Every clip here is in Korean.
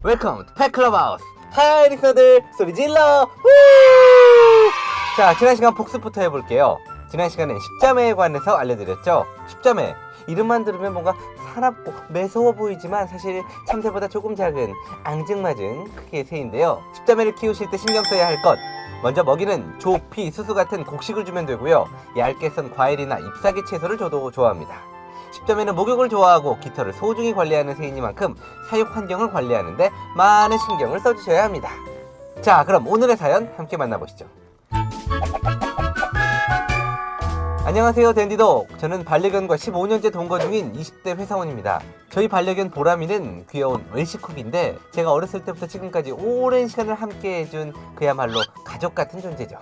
웰컴 투 펫클럽하우스. 하이 리서들 소리 질러. 자, 지난 시간 복습부터 해볼게요. 지난 시간엔 십자매에 관해서 알려드렸죠. 십자매, 이름만 들으면 뭔가 사납고 매서워 보이지만 사실 참새보다 조금 작은 앙증맞은 크기의 새인데요. 십자매를 키우실 때 신경 써야 할 것, 먼저 먹이는 조, 피, 수수 같은 곡식을 주면 되고요. 얇게 썬 과일이나 잎사귀 채소를 줘도 좋아합니다. 십자매는 목욕을 좋아하고 깃털을 소중히 관리하는 새이니만큼 사육 환경을 관리하는데 많은 신경을 써주셔야 합니다. 자, 그럼 오늘의 사연 함께 만나보시죠. 안녕하세요, 댄디독. 저는 반려견과 15년째 동거 중인 20대 회사원입니다. 저희 반려견 보람이는 귀여운 웰시코기인데 제가 어렸을 때부터 지금까지 오랜 시간을 함께 해준 그야말로 가족 같은 존재죠.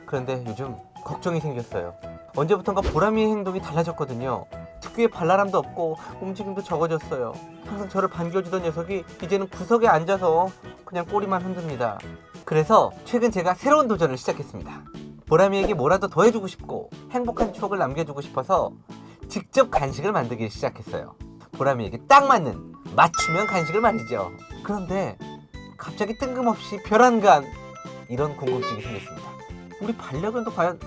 그런데 요즘 걱정이 생겼어요. 언제부턴가 보람이의 행동이 달라졌거든요. 특유의 발랄함도 없고 움직임도 적어졌어요. 항상 저를 반겨주던 녀석이 이제는 구석에 앉아서 그냥 꼬리만 흔듭니다. 그래서 최근 제가 새로운 도전을 시작했습니다. 보람이에게 뭐라도 더 해주고 싶고 행복한 추억을 남겨주고 싶어서 직접 간식을 만들기 시작했어요. 보람이에게 딱 맞는 맞춤형 간식을 말이죠. 그런데 갑자기 뜬금없이 별안간 이런 궁금증이 생겼습니다. 우리 반려견도 과연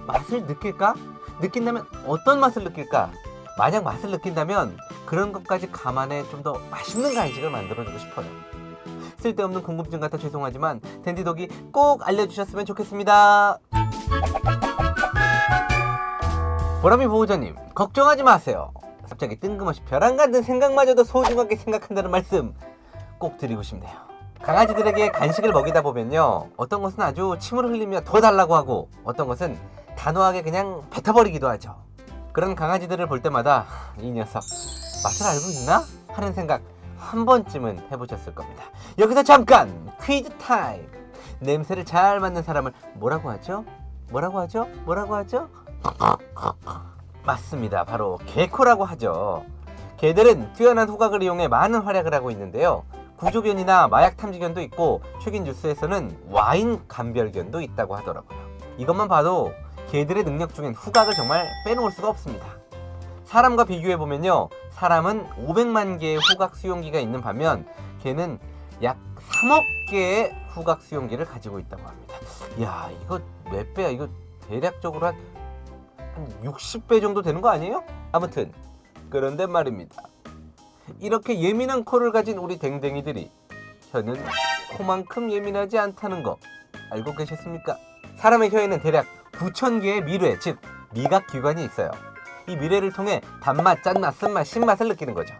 맛을 느낄까? 느낀다면 어떤 맛을 느낄까? 만약 맛을 느낀다면 그런 것까지 감안해 좀 더 맛있는 간식을 만들어주고 싶어요. 쓸데없는 궁금증 같아 죄송하지만 댄디독이 꼭 알려주셨으면 좋겠습니다. 보람이 보호자님, 걱정하지 마세요. 갑자기 뜬금없이 별안간 든 생각마저도 소중하게 생각한다는 말씀 꼭 드리고 싶네요. 강아지들에게 간식을 먹이다 보면요, 어떤 것은 아주 침을 흘리며 더 달라고 하고 어떤 것은 단호하게 그냥 뱉어버리기도 하죠. 그런 강아지들을 볼 때마다 이 녀석 맛을 알고 있나? 하는 생각 한 번쯤은 해보셨을 겁니다. 여기서 잠깐 퀴즈 타임. 냄새를 잘 맡는 사람을 뭐라고 하죠? 뭐라고 하죠? 뭐라고 하죠? 맞습니다. 바로 개코라고 하죠. 개들은 뛰어난 후각을 이용해 많은 활약을 하고 있는데요. 구조견이나 마약 탐지견도 있고 최근 뉴스에서는 와인 감별견도 있다고 하더라고요. 이것만 봐도 개들의 능력 중엔 후각을 정말 빼놓을 수가 없습니다. 사람과 비교해보면요, 사람은 500만 개의 후각 수용기가 있는 반면 개는 약 3억 개의 후각 수용기를 가지고 있다고 합니다. 이야, 이거 몇 배야? 이거 대략적으로 한 60배 정도 되는 거 아니에요? 아무튼 그런데 말입니다. 이렇게 예민한 코를 가진 우리 댕댕이들이 혀는 코만큼 예민하지 않다는 거 알고 계셨습니까? 사람의 혀에는 대략 9,000개의 미뢰, 즉 미각기관이 있어요. 이 미뢰를 통해 단맛, 짠맛, 쓴맛, 신맛을 느끼는 거죠.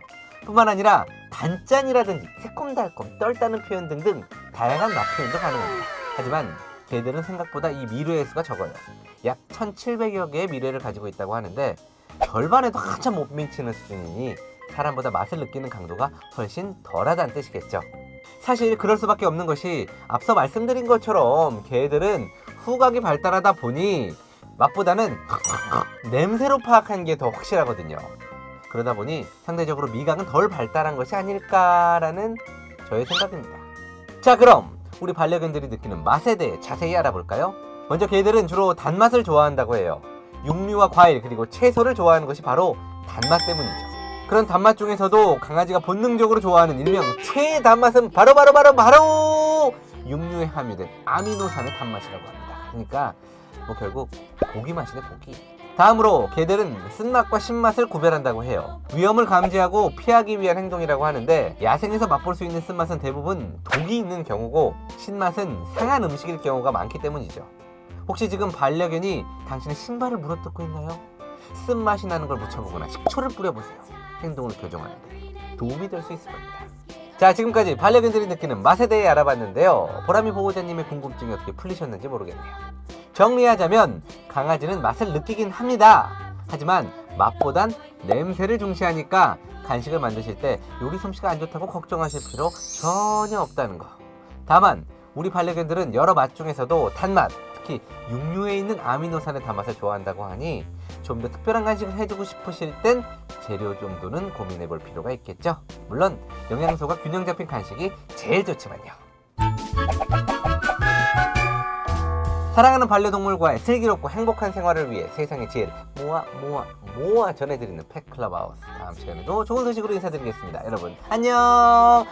뿐만 아니라 단짠이라든지 새콤달콤, 떨다는 표현 등등 다양한 맛 표현도 가능합니다. 하지만 개들은 생각보다 이 미뢰의 수가 적어요. 약 1,700여 개의 미뢰를 가지고 있다고 하는데 절반에도 한참 못 미치는 수준이니 사람보다 맛을 느끼는 강도가 훨씬 덜하다는 뜻이겠죠. 사실 그럴 수밖에 없는 것이 앞서 말씀드린 것처럼 개들은 후각이 발달하다 보니 맛보다는 냄새로 파악하는 게 더 확실하거든요. 그러다 보니 상대적으로 미각은 덜 발달한 것이 아닐까라는 저의 생각입니다. 자, 그럼 우리 반려견들이 느끼는 맛에 대해 자세히 알아볼까요? 먼저 개들은 주로 단맛을 좋아한다고 해요. 육류와 과일 그리고 채소를 좋아하는 것이 바로 단맛 때문이죠. 그런 단맛 중에서도 강아지가 본능적으로 좋아하는 일명 최애 단맛은 바로 육류에 함유된 아미노산의 단맛이라고 합니다. 그러니까 결국 고기 맛이네, 고기. 다음으로 개들은 쓴맛과 신맛을 구별한다고 해요. 위험을 감지하고 피하기 위한 행동이라고 하는데 야생에서 맛볼 수 있는 쓴맛은 대부분 독이 있는 경우고 신맛은 상한 음식일 경우가 많기 때문이죠. 혹시 지금 반려견이 당신의 신발을 물어뜯고 있나요? 쓴맛이 나는 걸 묻혀보거나 식초를 뿌려보세요. 행동을 교정하는데 도움이 될 수 있을 겁니다. 자, 지금까지 반려견들이 느끼는 맛에 대해 알아봤는데요. 보람이 보호자님의 궁금증이 어떻게 풀리셨는지 모르겠네요. 정리하자면 강아지는 맛을 느끼긴 합니다. 하지만 맛보단 냄새를 중시하니까 간식을 만드실 때 요리 솜씨가 안 좋다고 걱정하실 필요 전혀 없다는 거. 다만 우리 반려견들은 여러 맛 중에서도 단맛, 특히 육류에 있는 아미노산의 단맛을 좋아한다고 하니 좀 더 특별한 간식을 해주고 싶으실 땐 재료 정도는 고민해 볼 필요가 있겠죠. 물론 영양소가 균형 잡힌 간식이 제일 좋지만요. 사랑하는 반려동물과의 슬기롭고 행복한 생활을 위해 세상의 지혜를 모아 전해드리는 펫클럽하우스. 다음 시간에도 좋은 소식으로 인사드리겠습니다. 여러분 안녕.